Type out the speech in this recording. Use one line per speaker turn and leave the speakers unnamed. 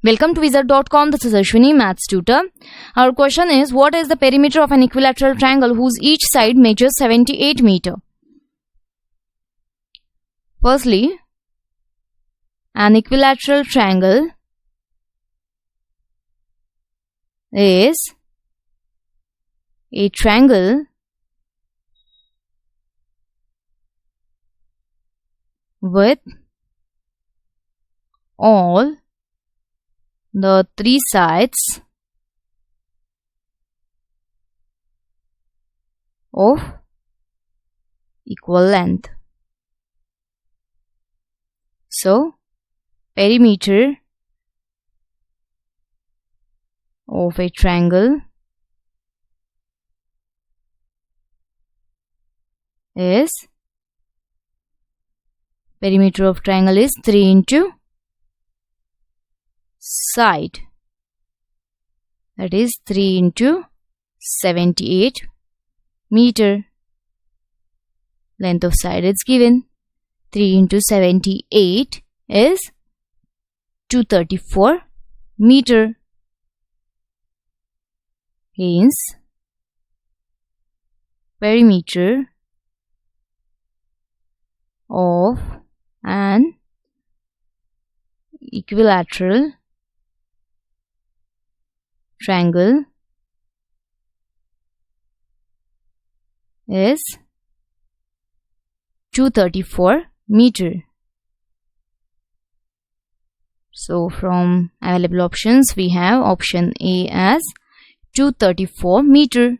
Welcome to Wizard.com. This is Ashwini, Maths tutor. Our question is, what is the perimeter of an equilateral triangle whose each side measures 78 meter? Firstly, an equilateral triangle is a triangle with all the three sides of equal length. So, perimeter of a triangle is 3 into side, that is 3 into 78 meter. Length of side is given. 3 into 78 is 234 meter. Hence, perimeter of an equilateral triangle is 234 meter. So from available options we have option A as 234 meter.